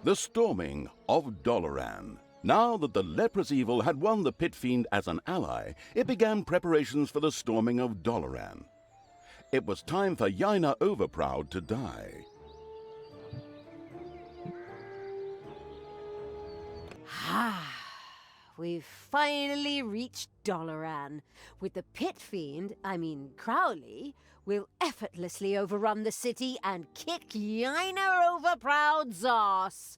The storming of Dollaran. Now that the leprous evil had won the pit fiend as an ally, it began preparations for the storming of Dollaran. It was time for Yaina Overproud to die. We've finally reached Dollaran. With the pit fiend, Crowley, we'll effortlessly overrun the city and kick Yaina Overproud's ass.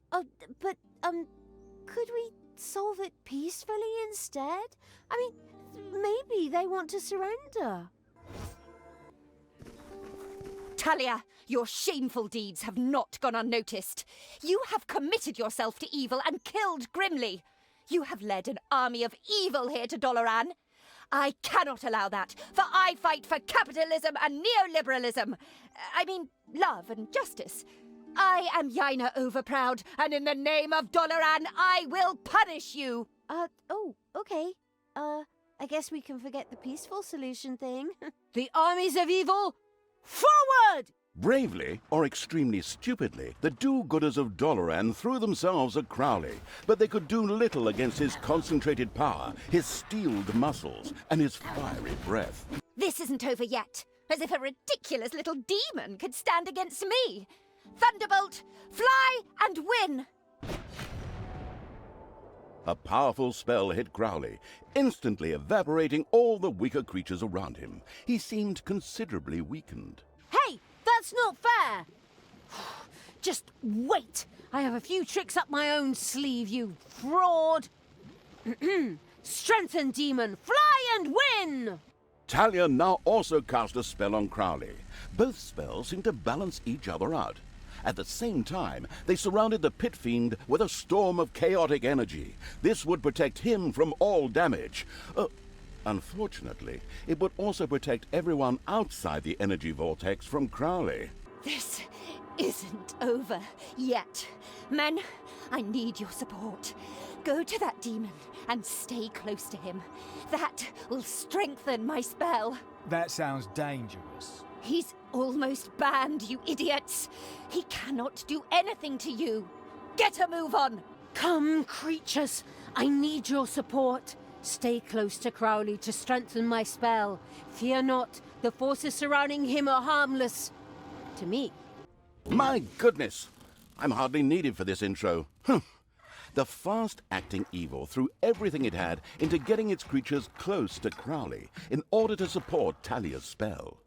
Could we solve it peacefully instead? Maybe they want to surrender. Thalya, your shameful deeds have not gone unnoticed. You have committed yourself to evil and killed grimly. You have led an army of evil here to Dollaran. I cannot allow that, for I fight for capitalism and neoliberalism. Love and justice. I am Yaina Overproud, and in the name of Dollaran, I will punish you. Okay. I guess we can forget the peaceful solution thing. The armies of evil, forward! Bravely, or extremely stupidly, the do-gooders of Dollaran threw themselves at Crowley, but they could do little against his concentrated power, his steeled muscles, and his fiery breath. This isn't over yet, as if a ridiculous little demon could stand against me. Thunderbolt, fly and win! A powerful spell hit Crowley, instantly evaporating all the weaker creatures around him. He seemed considerably weakened. Hey! That's not fair! Just wait! I have a few tricks up my own sleeve, you fraud! Strengthen, demon! Fly and win! Thalya now also cast a spell on Crowley. Both spells seemed to balance each other out. At the same time, they surrounded the pit fiend with a storm of chaotic energy. This would protect him from all damage. Unfortunately, it would also protect everyone outside the energy vortex from Crowley. This isn't over yet. Men, I need your support. Go to that demon and stay close to him. That will strengthen my spell. That sounds dangerous. He's almost banned, you idiots. He cannot do anything to you. Get a move on. Come, creatures. I need your support. Stay close to Crowley to strengthen my spell. Fear not, the forces surrounding him are harmless. To me. My goodness! I'm hardly needed for this intro. The fast-acting evil threw everything it had into getting its creatures close to Crowley in order to support Thalya's spell.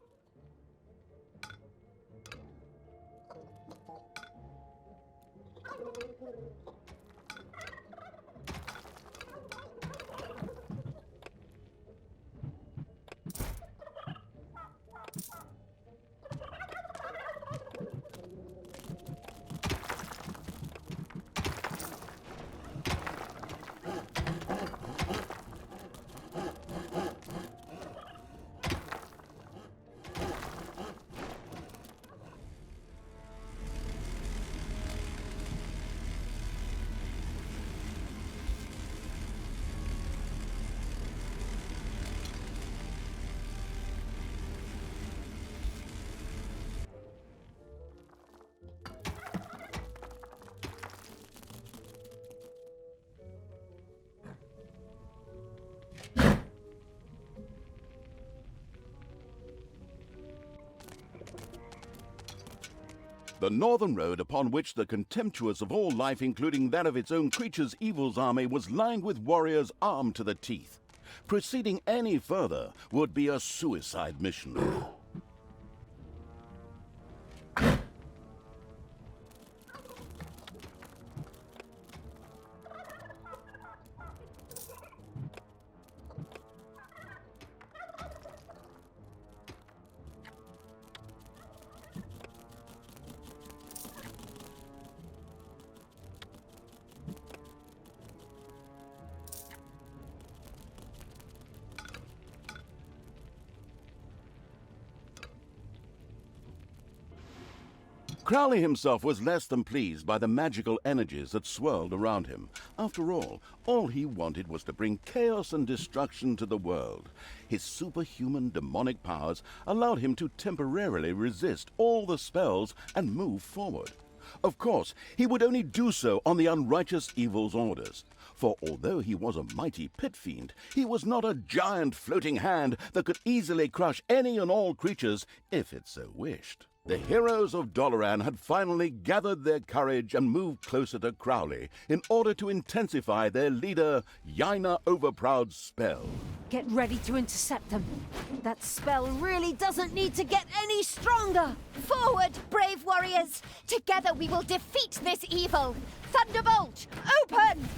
The northern road upon which the contemptuous of all life, including that of its own creatures' evil's army, was lined with warriors armed to the teeth. Proceeding any further would be a suicide mission. Crowley himself was less than pleased by the magical energies that swirled around him. After all he wanted was to bring chaos and destruction to the world. His superhuman demonic powers allowed him to temporarily resist all the spells and move forward. Of course, he would only do so on the unrighteous evil's orders. For although he was a mighty pit fiend, he was not a giant floating hand that could easily crush any and all creatures if it so wished. The heroes of Dollaran had finally gathered their courage and moved closer to Crowley in order to intensify their leader, Yaina Overproud's spell. Get ready to intercept them. That spell really doesn't need to get any stronger. Forward, brave warriors! Together we will defeat this evil! Thunderbolt, open!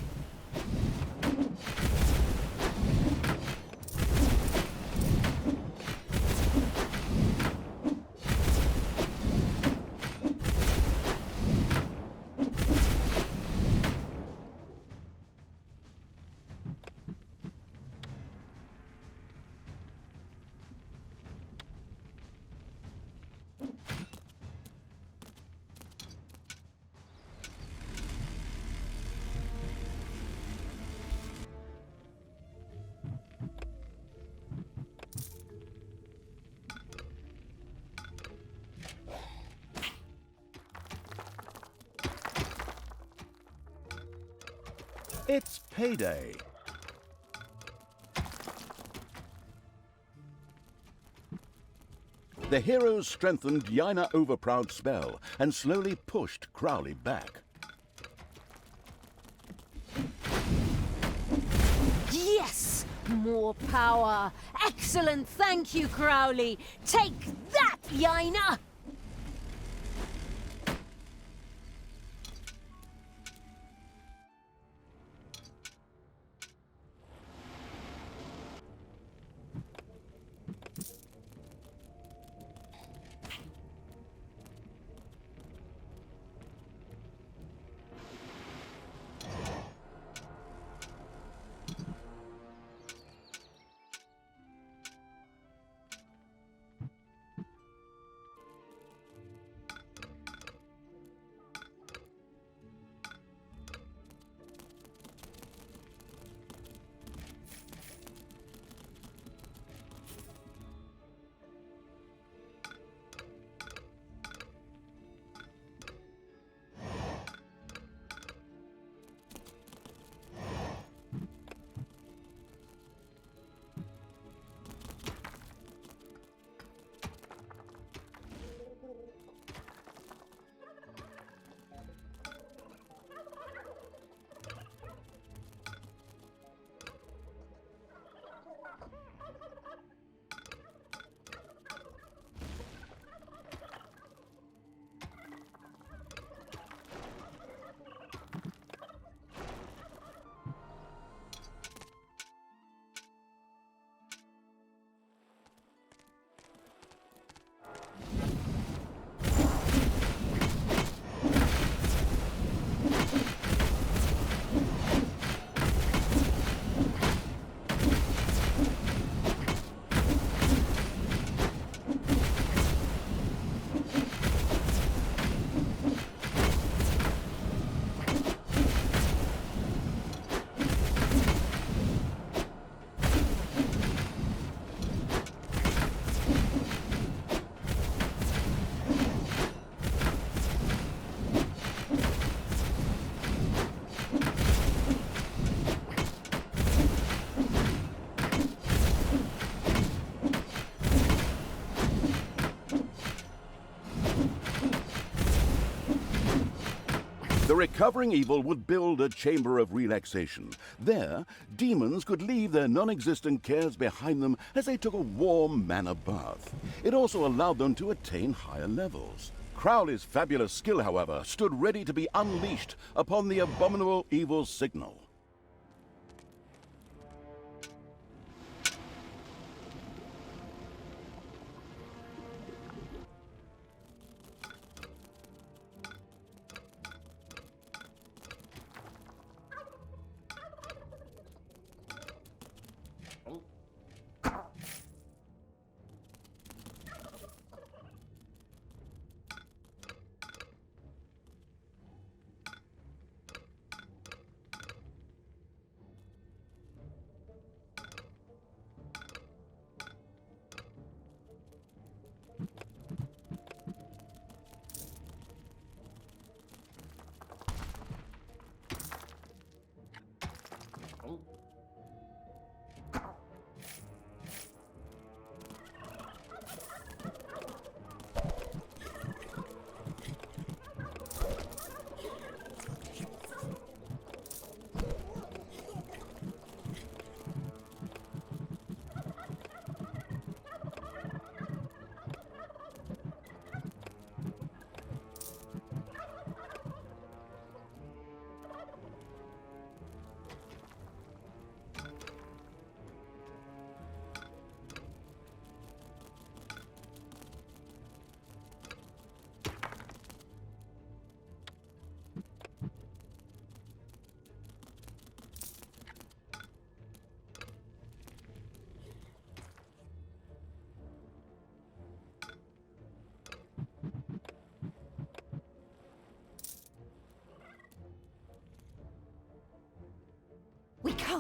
It's payday. The heroes strengthened Yaina Overproud's spell and slowly pushed Crowley back. Yes! More power! Excellent! Thank you, Crowley! Take that, Yaina! The recovering evil would build a chamber of relaxation. There, demons could leave their non-existent cares behind them as they took a warm manna bath. It also allowed them to attain higher levels. Crowley's fabulous skill, however, stood ready to be unleashed upon the abominable evil's signal.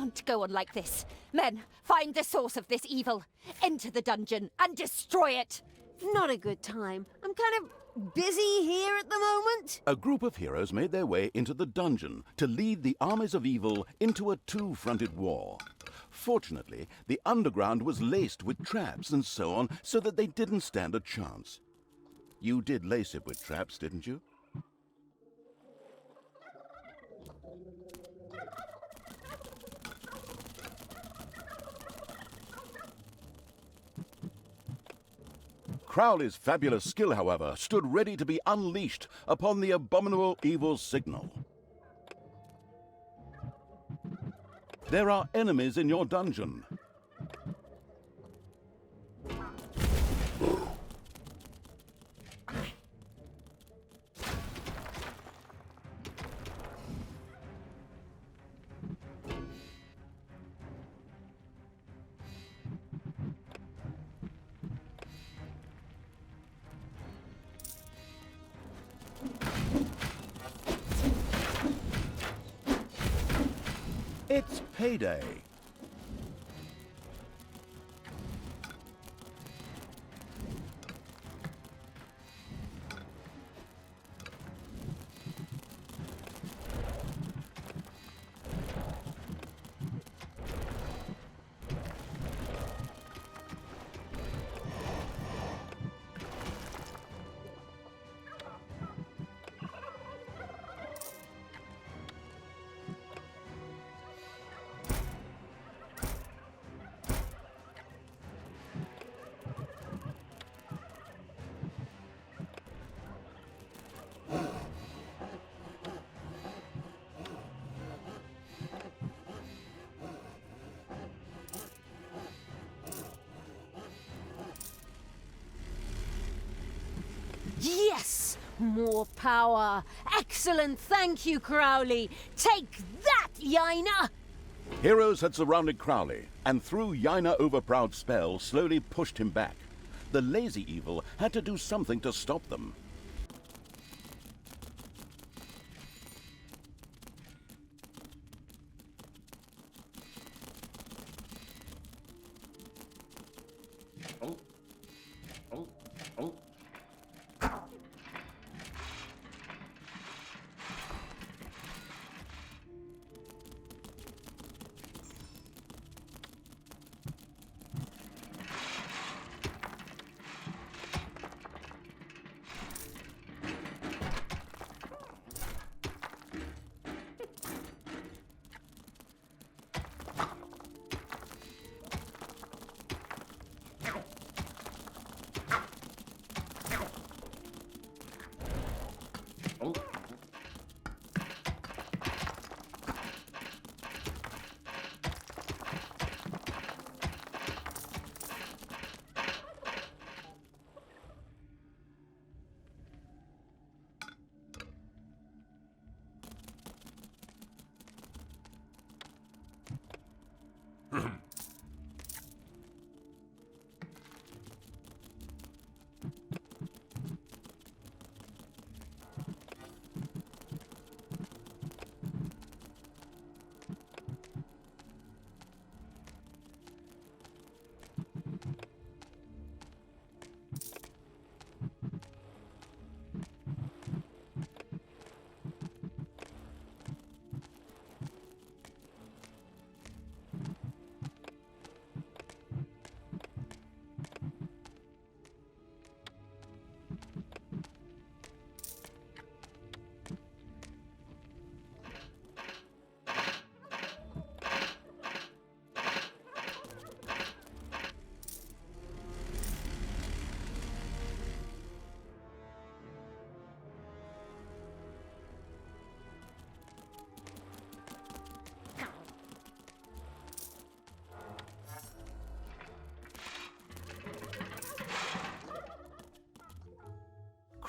can't go on like this. Men, find the source of this evil. Enter the dungeon and destroy it. Not a good time. I'm kind of busy here at the moment. A group of heroes made their way into the dungeon to lead the armies of evil into a two-fronted war. Fortunately, the underground was laced with traps and so on, so that they didn't stand a chance. You did lace it with traps, didn't you? Crowley's fabulous skill, however, stood ready to be unleashed upon the abominable evil signal. There are enemies in your dungeon. It's payday. Yes! More power! Excellent! Thank you, Crowley! Take that, Yaina! Heroes had surrounded Crowley, and through Yaina overproud spell slowly pushed him back. The lazy evil had to do something to stop them.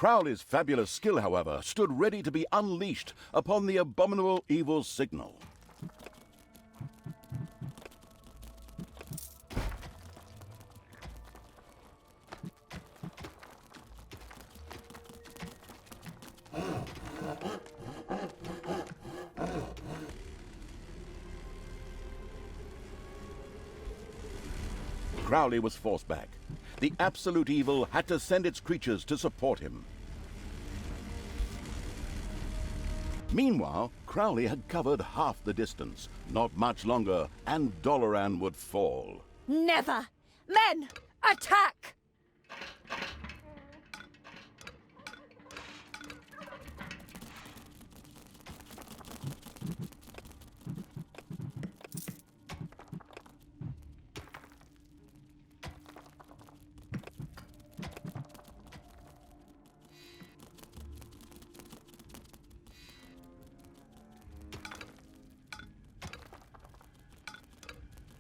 Crowley's fabulous skill, however, stood ready to be unleashed upon the abominable evil signal. Crowley was forced back. The absolute evil had to send its creatures to support him. Meanwhile, Crowley had covered half the distance. Not much longer, and Dollaran would fall. Never! Men, attack!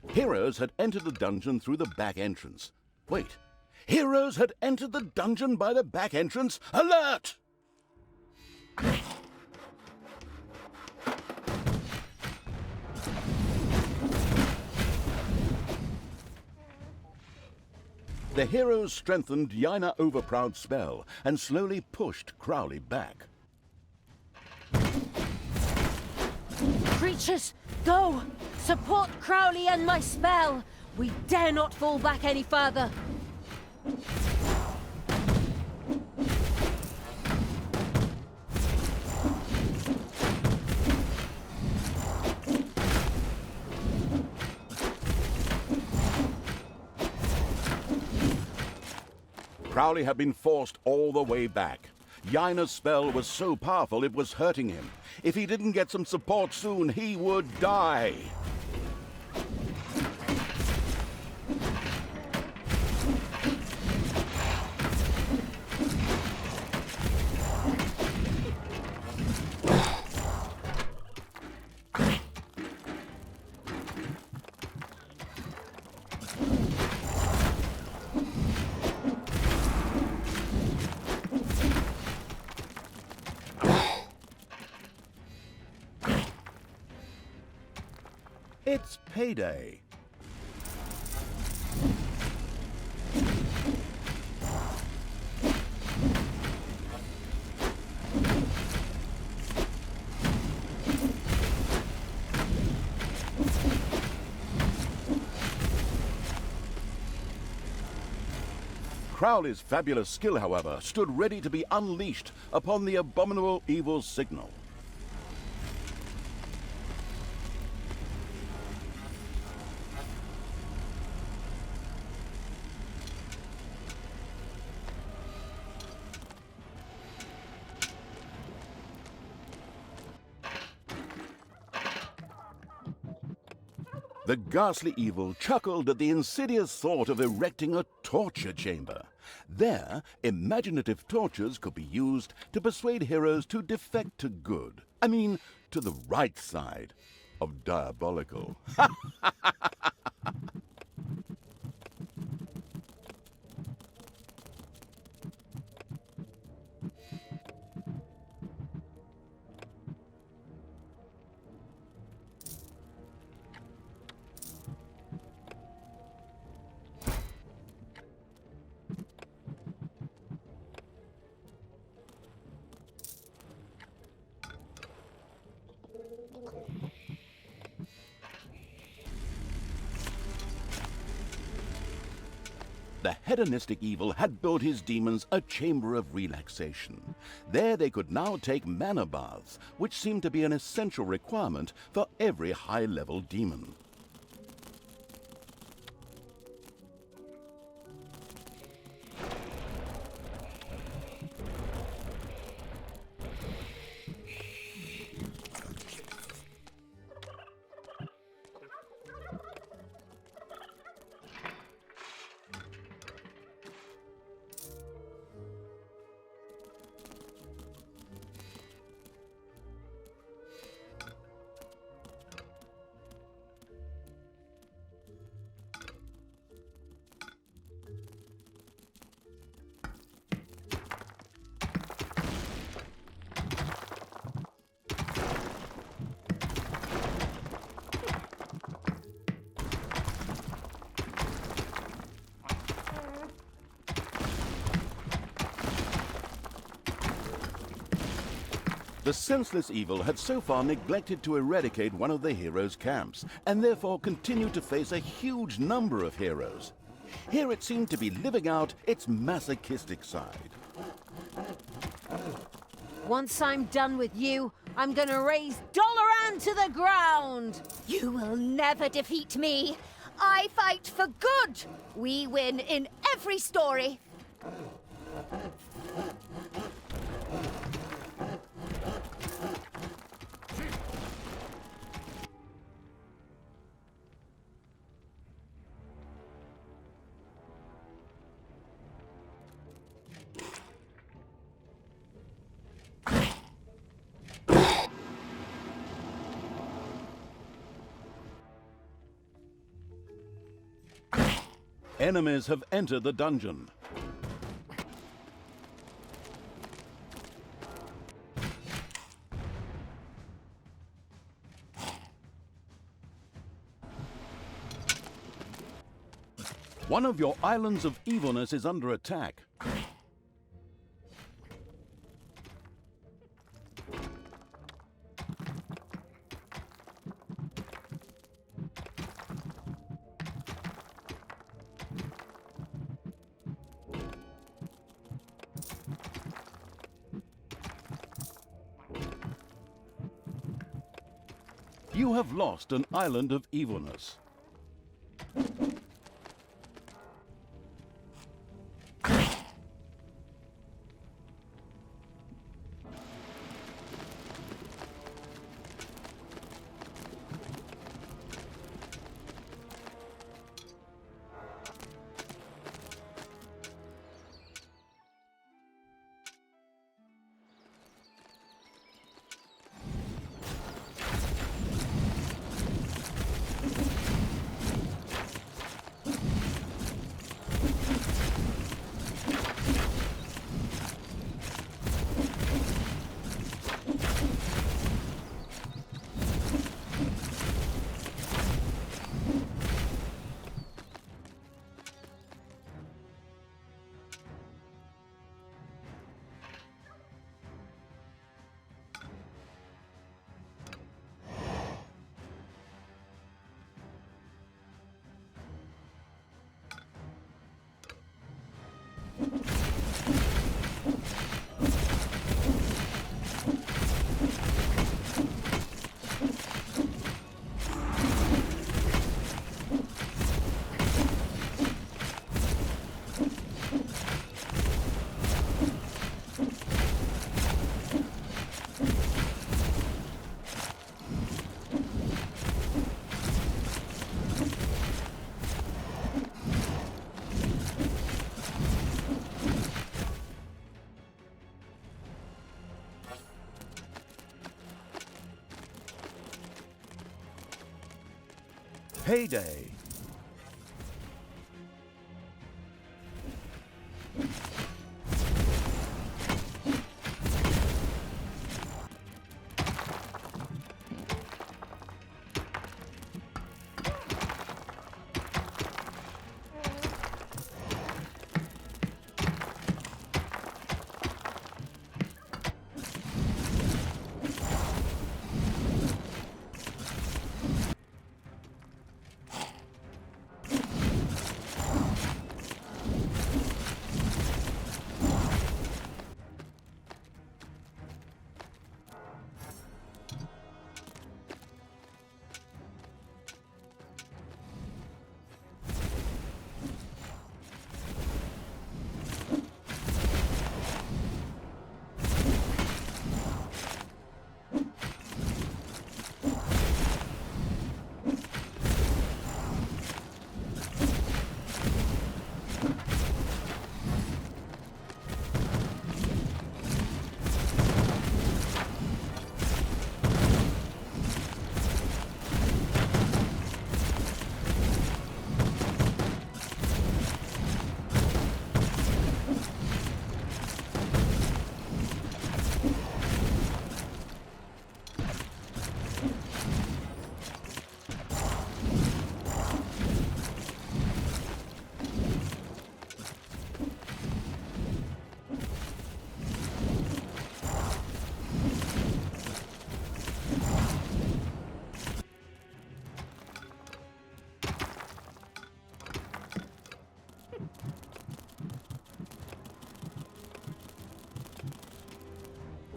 Heroes had entered the dungeon through the back entrance. Wait, heroes had entered the dungeon by the back entrance? Alert! The heroes strengthened Yaina Overproud's spell and slowly pushed Crowley back. Creatures, go! Support Crowley and my spell! We dare not fall back any further! Crowley had been forced all the way back. Yaina's spell was so powerful it was hurting him. If he didn't get some support soon, he would die. It's payday. Crowley's fabulous skill, however, stood ready to be unleashed upon the abominable evil's signal. The ghastly evil chuckled at the insidious thought of erecting a torture chamber. There, imaginative tortures could be used to persuade heroes to defect to good. I mean, to the right side of diabolical. The hedonistic evil had built his demons a chamber of relaxation. There they could now take mana baths, which seemed to be an essential requirement for every high-level demon. The senseless evil had so far neglected to eradicate one of the heroes' camps, and therefore continued to face a huge number of heroes. Here it seemed to be living out its masochistic side. Once I'm done with you, I'm gonna raise Dollaran to the ground! You will never defeat me. I fight for good. We win in every story. Enemies have entered the dungeon. One of your islands of evilness is under attack. You have lost an island of evilness. Heyday!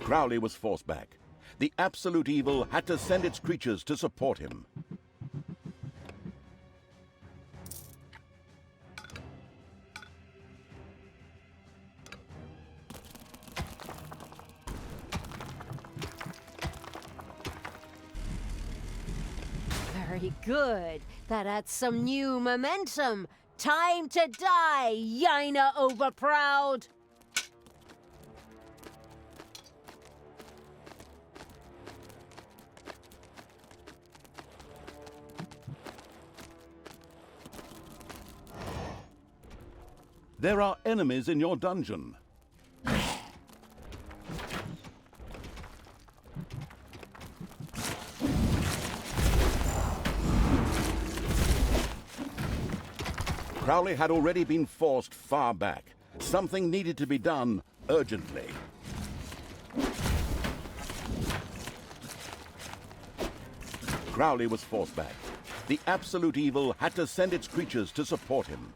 Crowley was forced back. The absolute evil had to send its creatures to support him. Very good. That adds some new momentum. Time to die, Yaina overproud! There are enemies in your dungeon. Crowley had already been forced far back. Something needed to be done urgently. Crowley was forced back. The absolute evil had to send its creatures to support him.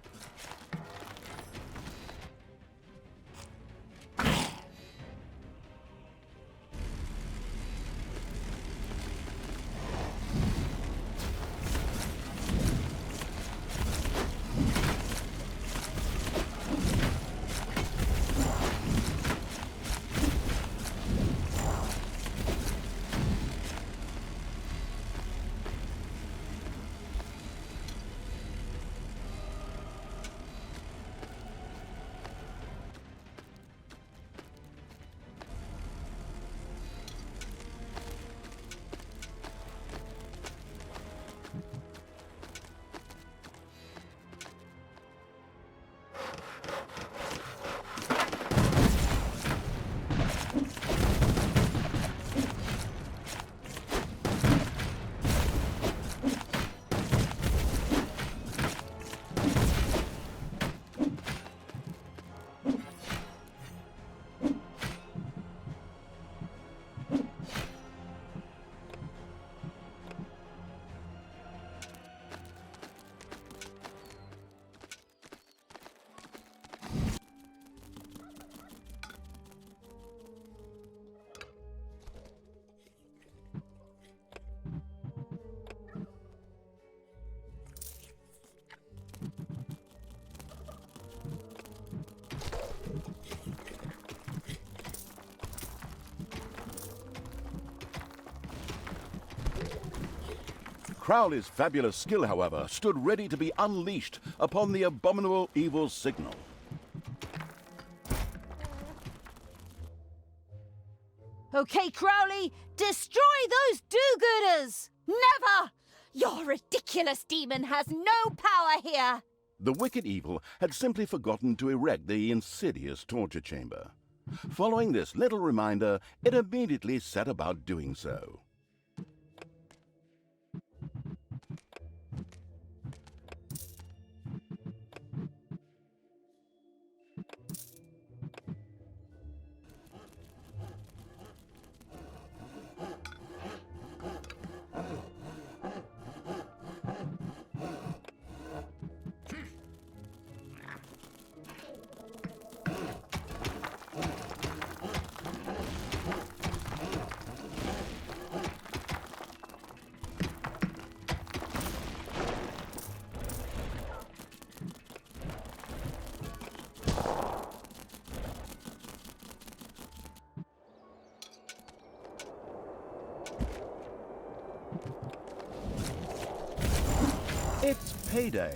Crowley's fabulous skill, however, stood ready to be unleashed upon the abominable evil signal. Okay, Crowley, destroy those do-gooders! Never! Your ridiculous demon has no power here! The wicked evil had simply forgotten to erect the insidious torture chamber. Following this little reminder, it immediately set about doing so. It's payday.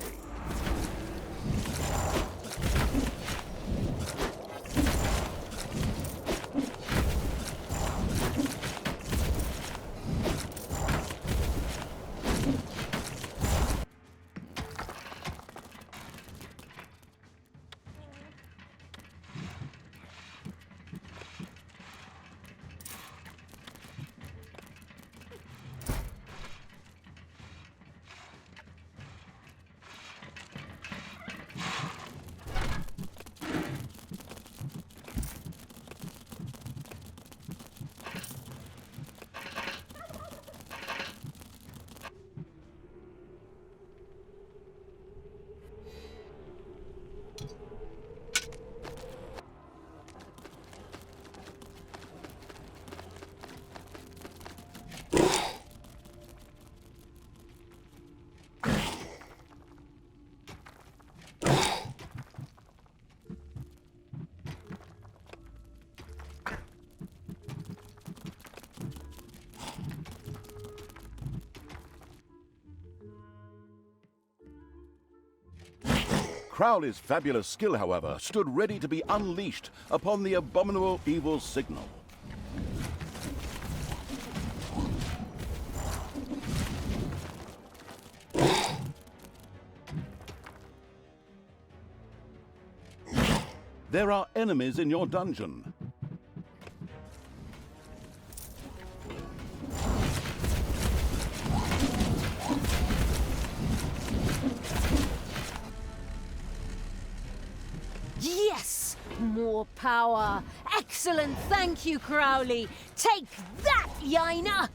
Crowley's fabulous skill, however, stood ready to be unleashed upon the abominable evil signal. There are enemies in your dungeon. Yes! More power! Excellent! Thank you, Crowley! Take that, Yaina!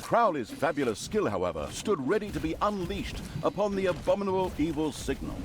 Crowley's fabulous skill, however, stood ready to be unleashed upon the abominable evil signal.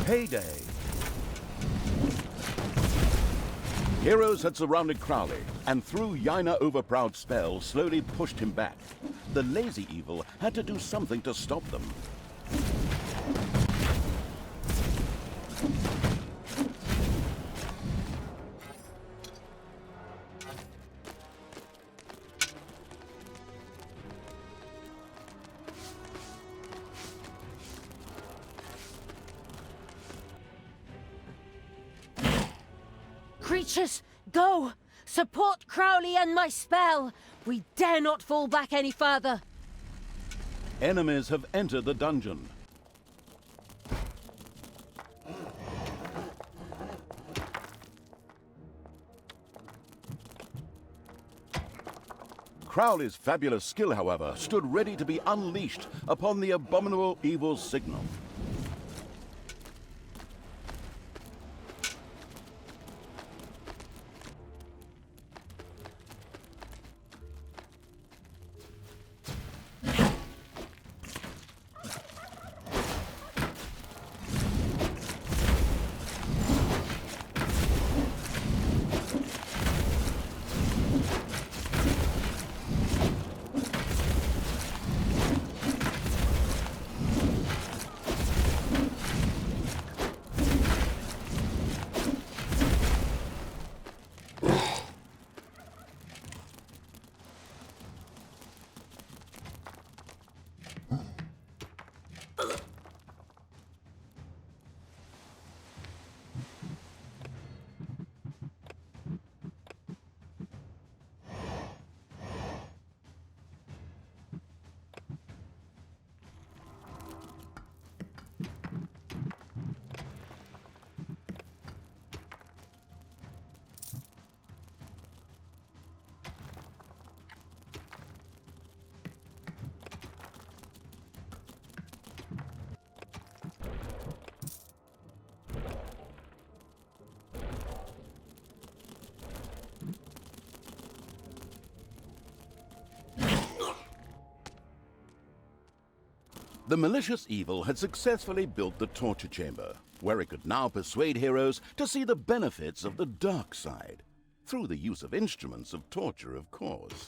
Payday! Heroes had surrounded Crowley, and through Yaina Overproud's spell, slowly pushed him back. The lazy evil had to do something to stop them. creatures, go! Support Crowley and my spell! We dare not fall back any further! Enemies have entered the dungeon. Crowley's fabulous skill, however, stood ready to be unleashed upon the abominable evil's signal. The malicious evil had successfully built the torture chamber, where it could now persuade heroes to see the benefits of the dark side, through the use of instruments of torture, of course.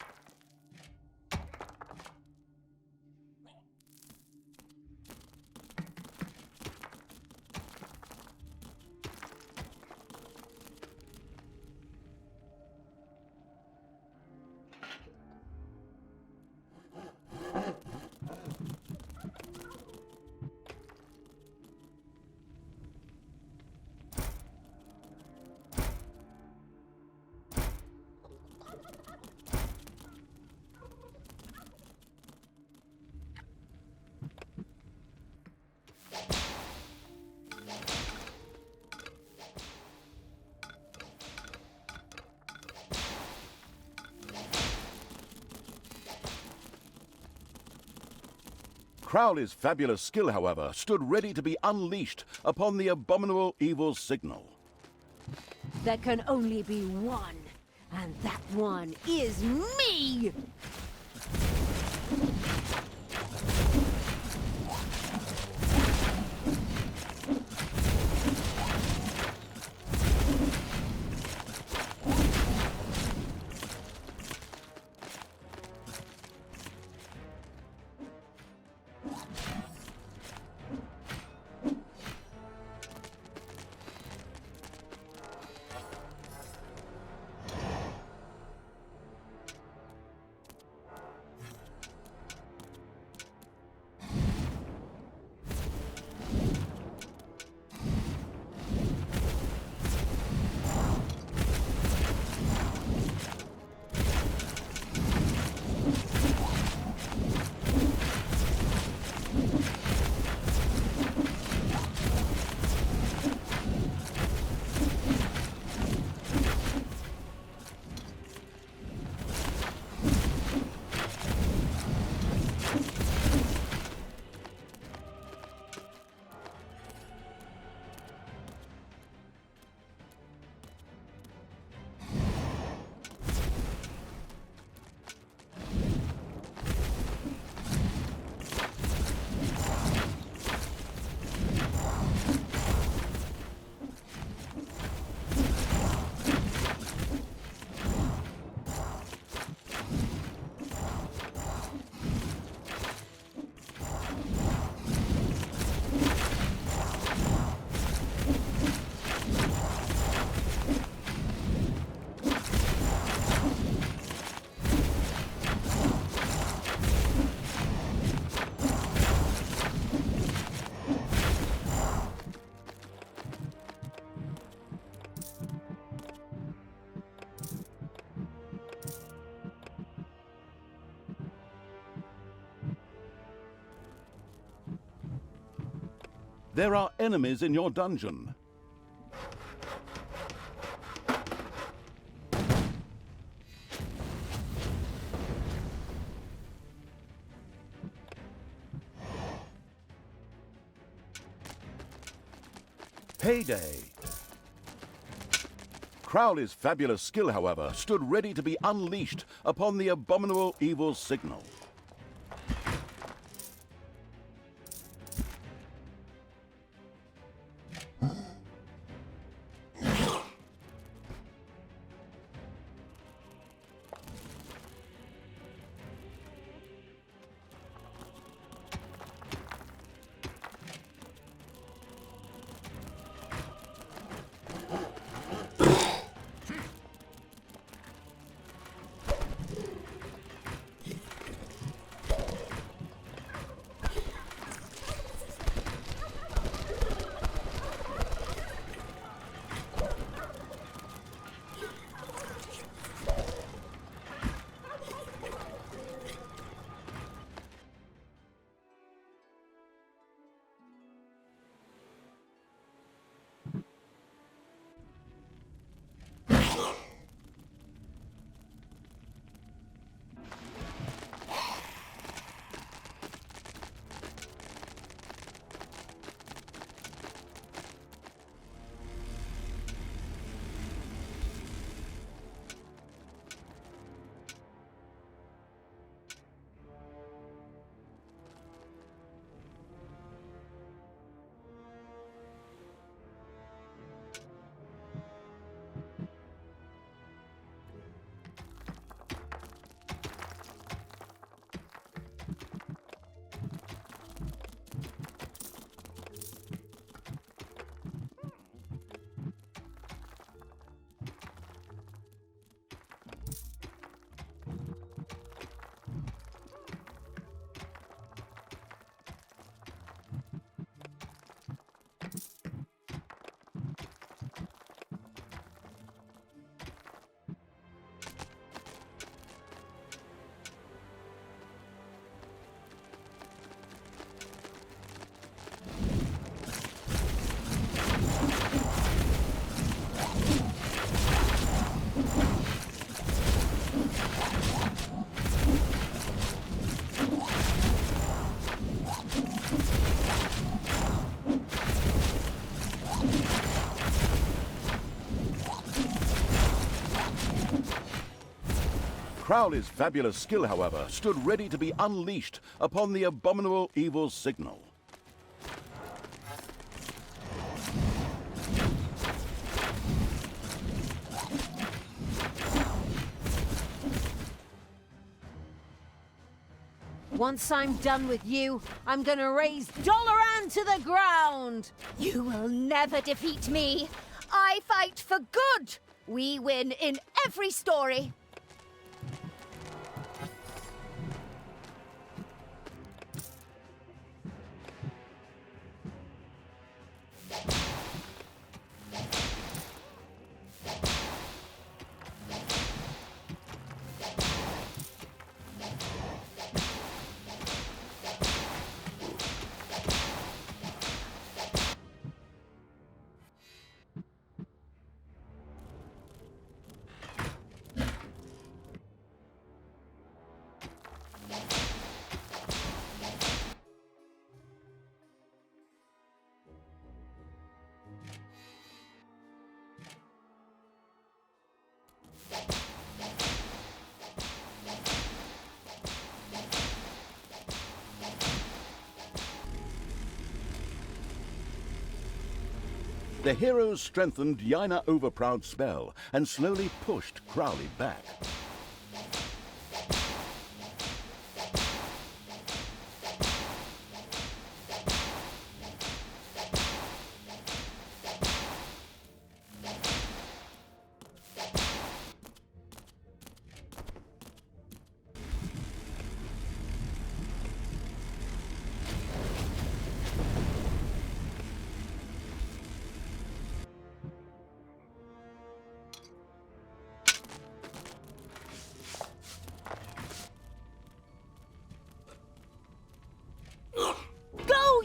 Crowley's fabulous skill, however, stood ready to be unleashed upon the abominable evil's signal. There can only be one, and that one is me! There are enemies in your dungeon. Payday! Crowley's fabulous skill, however, stood ready to be unleashed upon the abominable evil signal. Crowley's fabulous skill, however, stood ready to be unleashed upon the abominable evil signal. Once I'm done with you, I'm gonna raise Dollaran to the ground! You will never defeat me. I fight for good. We win in every story. The heroes strengthened Yaina Overproud's spell and slowly pushed Crowley back.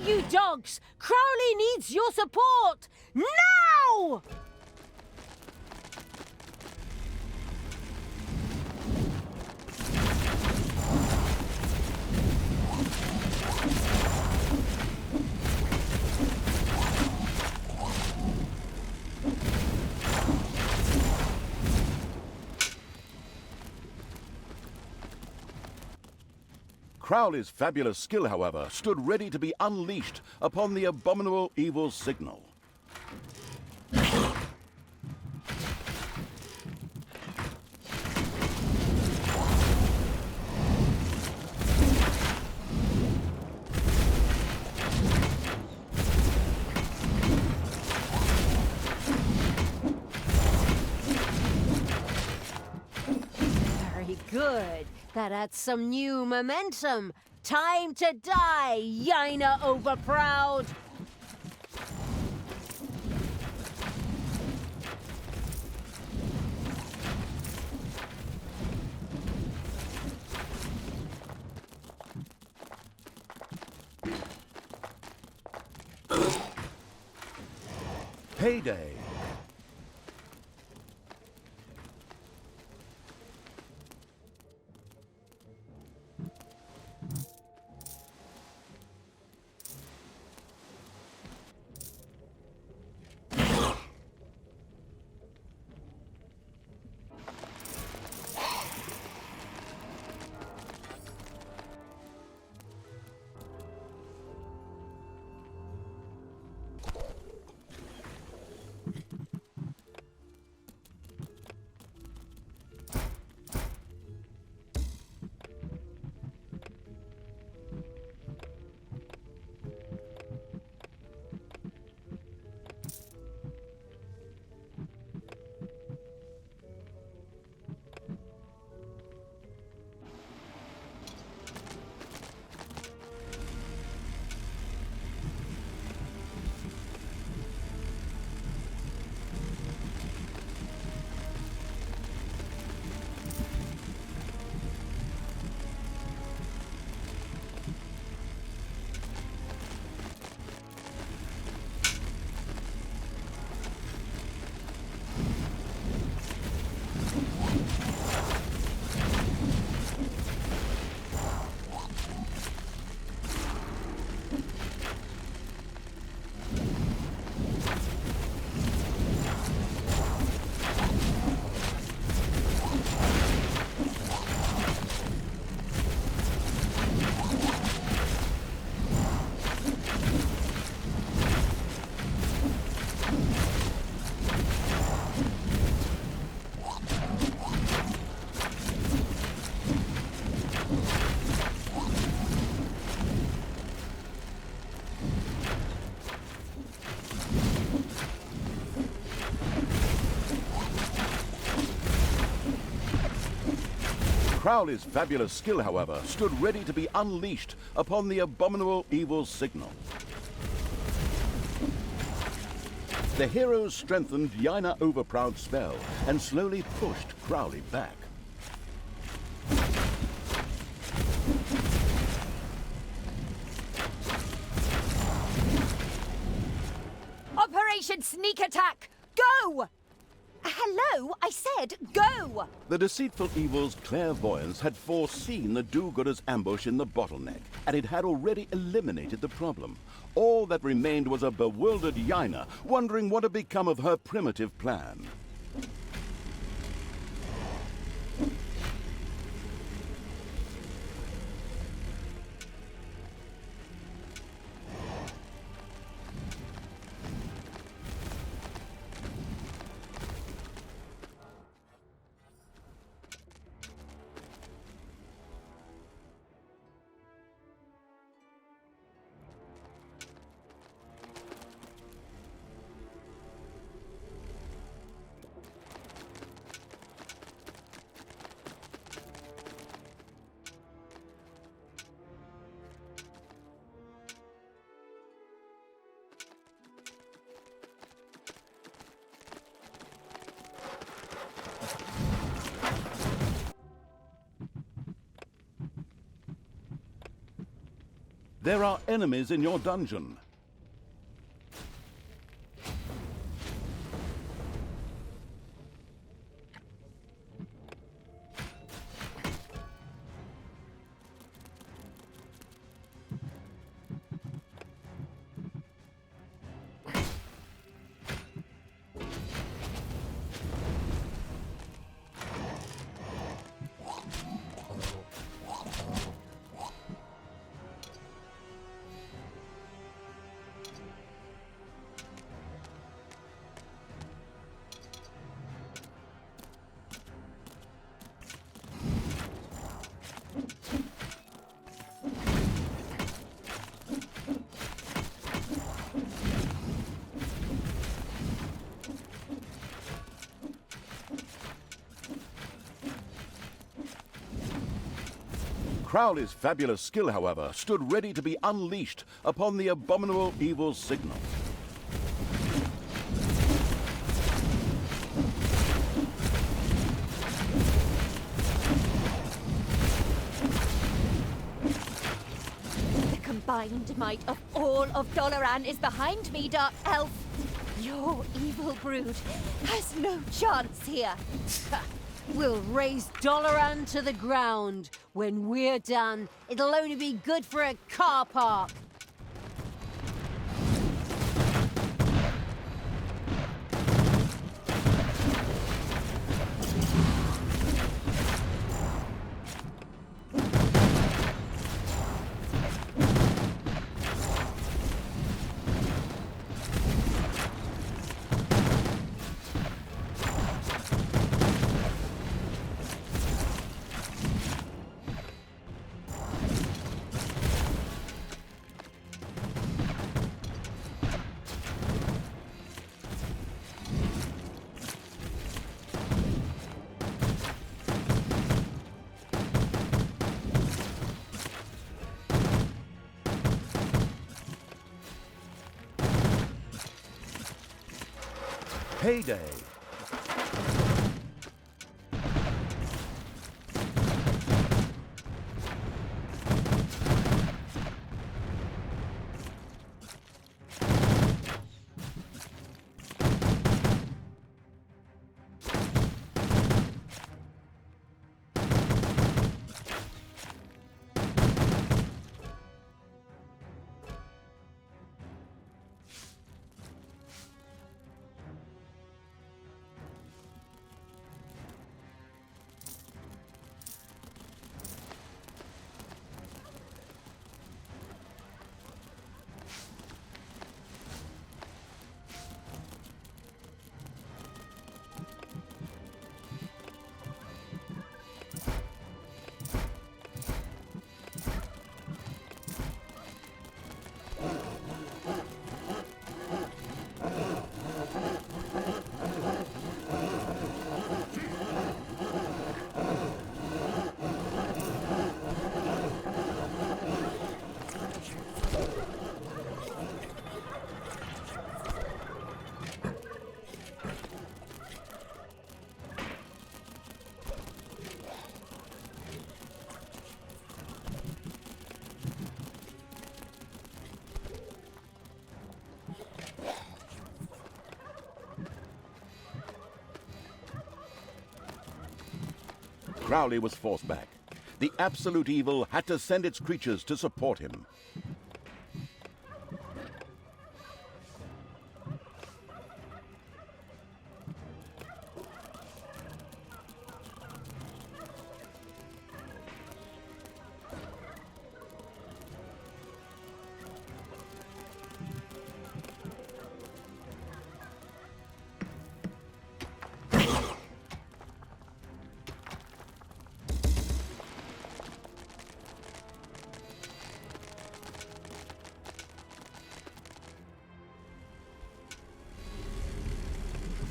You dogs! Crowley needs your support! Now! Crowley's fabulous skill, however, stood ready to be unleashed upon the abominable evil signal. Very good. That adds some new momentum. Time to die, Yaina Overproud! Payday! Crowley's fabulous skill, however, stood ready to be unleashed upon the abominable evil signal. The heroes strengthened Yaina Overproud's spell and slowly pushed Crowley back. Operation Sneak Attack! Go! Hello, I said go! The deceitful evil's clairvoyance had foreseen the do-gooder's ambush in the bottleneck, and it had already eliminated the problem. All that remained was a bewildered Yaina, wondering what had become of her primitive plan. There are enemies in your dungeon. Crowley's fabulous skill, however, stood ready to be unleashed upon the abominable evil's signal. The combined might of all of Dollaran is behind me, Dark Elf. Your evil brood has no chance here. We'll raze Dollaran to the ground. When we're done, it'll only be good for a car park. Payday! Crowley was forced back. The absolute evil had to send its creatures to support him.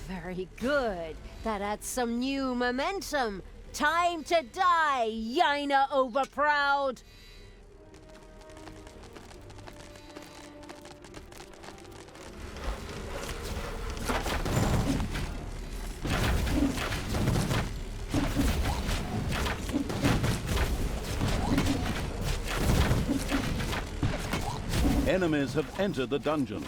Very good. That adds some new momentum. Time to die, Yaina overproud. Enemies have entered the dungeon.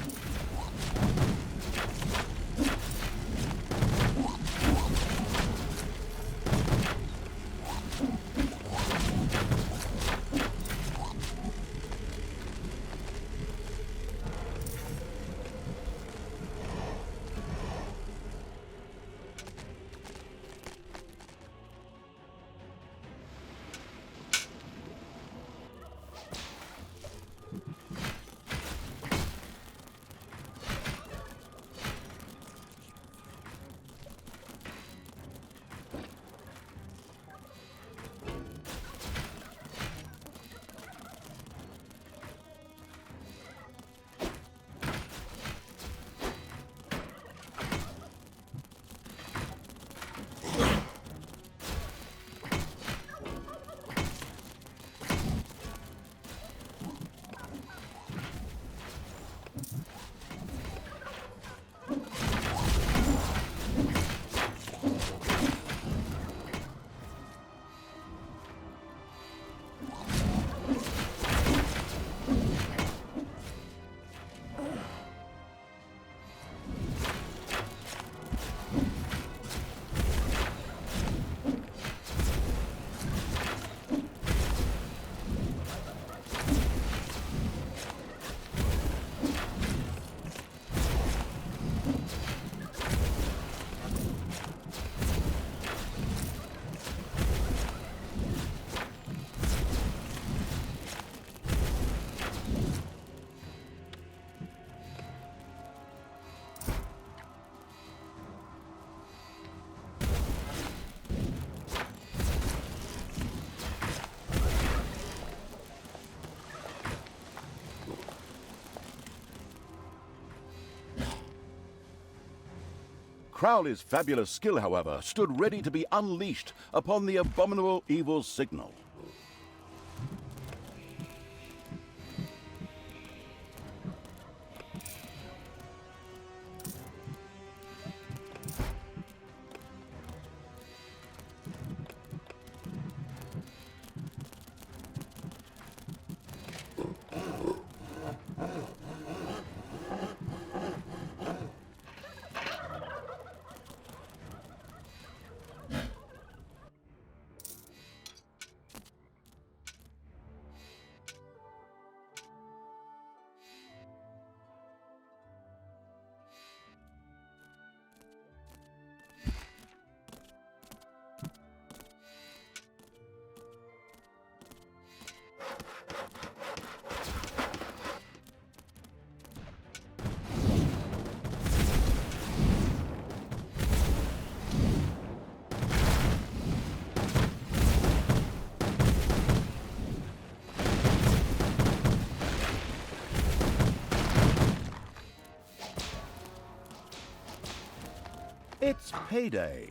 Crowley's fabulous skill, however, stood ready to be unleashed upon the abominable evil signal. It's payday.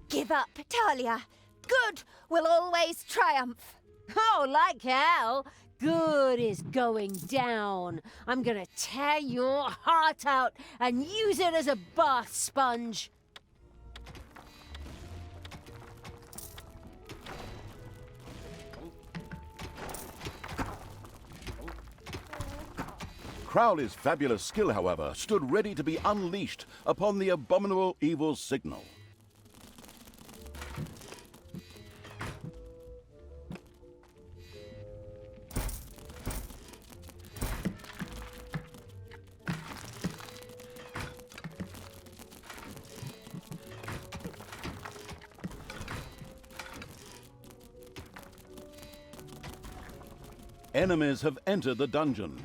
Give up, Thalya. Good will always triumph. Oh, like hell. Good is going down. I'm gonna tear your heart out and use it as a bath sponge. Crowley's fabulous skill, however, stood ready to be unleashed upon the abominable evil signal. Enemies have entered the dungeon.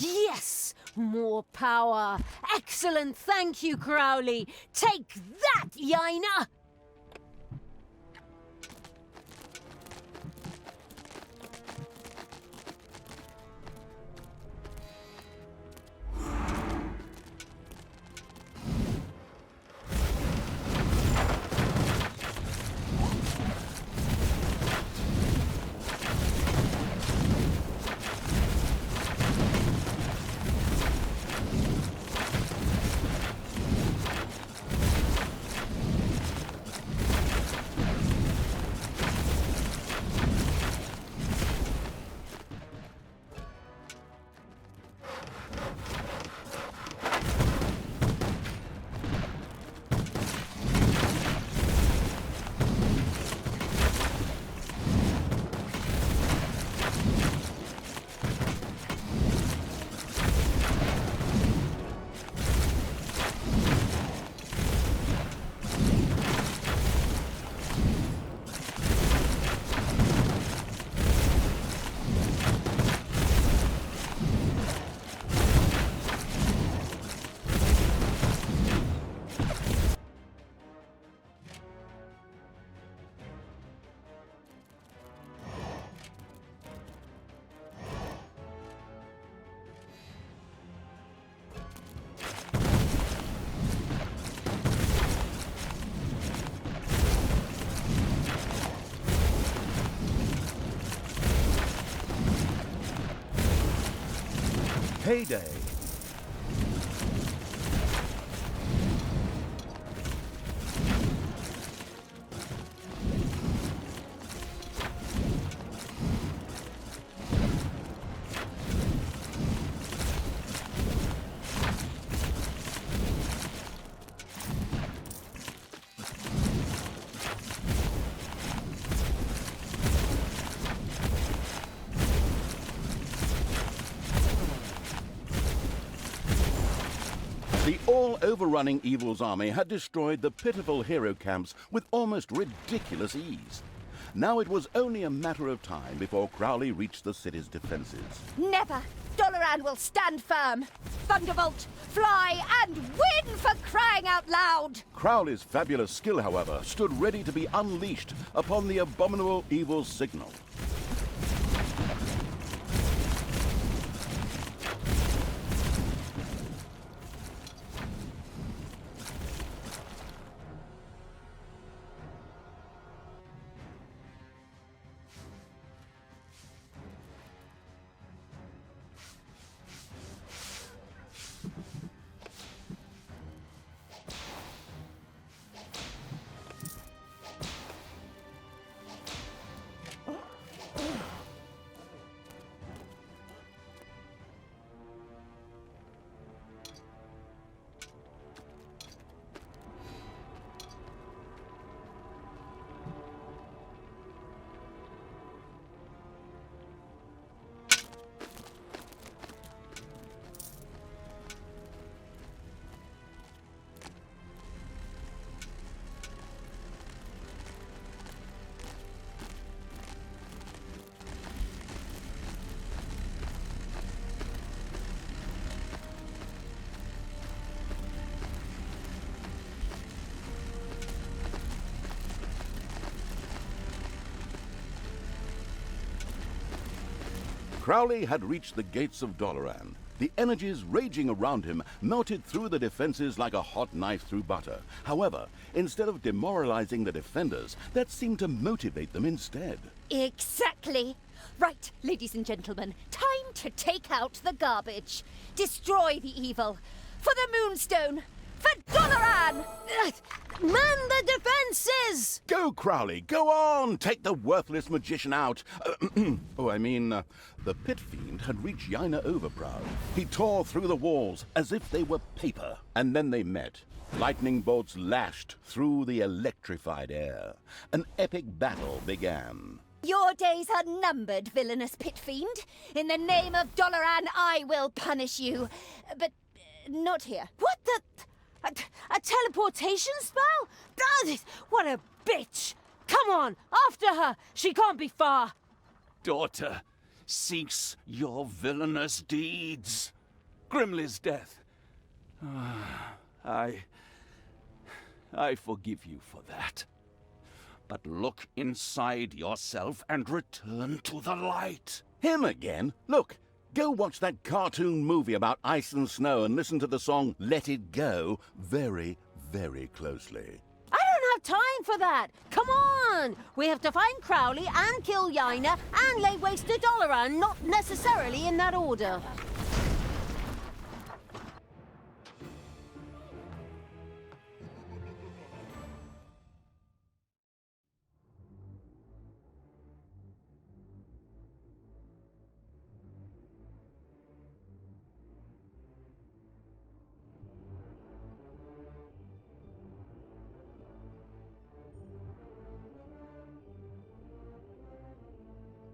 Yes! More power! Excellent! Thank you, Crowley! Take that, Yaina! Payday. The all-overrunning Evil's army had destroyed the pitiful hero camps with almost ridiculous ease. Now it was only a matter of time before Crowley reached the city's defenses. Never! Dollaran will stand firm. Thunderbolt, fly, and win for crying out loud! Crowley's fabulous skill, however, stood ready to be unleashed upon the abominable evil signal. Crowley had reached the gates of Dollaran. The energies raging around him melted through the defenses like a hot knife through butter. However, instead of demoralizing the defenders, that seemed to motivate them instead. Exactly! Right, ladies and gentlemen, time to take out the garbage. Destroy the evil. For the Moonstone! For Dollaran! Man the defenses! Go, Crowley, go on! Take the worthless magician out. The pit fiend had reached Yaina Overproud. He tore through the walls as if they were paper. And then they met. Lightning bolts lashed through the electrified air. An epic battle began. Your days are numbered, villainous pit fiend. In the name of Dollaran, I will punish you. But not here. What the... A teleportation spell? What a bitch! Come on, after her! She can't be far! Daughter, cease your villainous deeds. Grimly's death. I forgive you for that. But look inside yourself and return to the light. Him again? Look! Go watch that cartoon movie about ice and snow and listen to the song Let It Go very, very closely. I don't have time for that! Come on! We have to find Crowley and kill Yaina and lay waste to Dollaran, not necessarily in that order.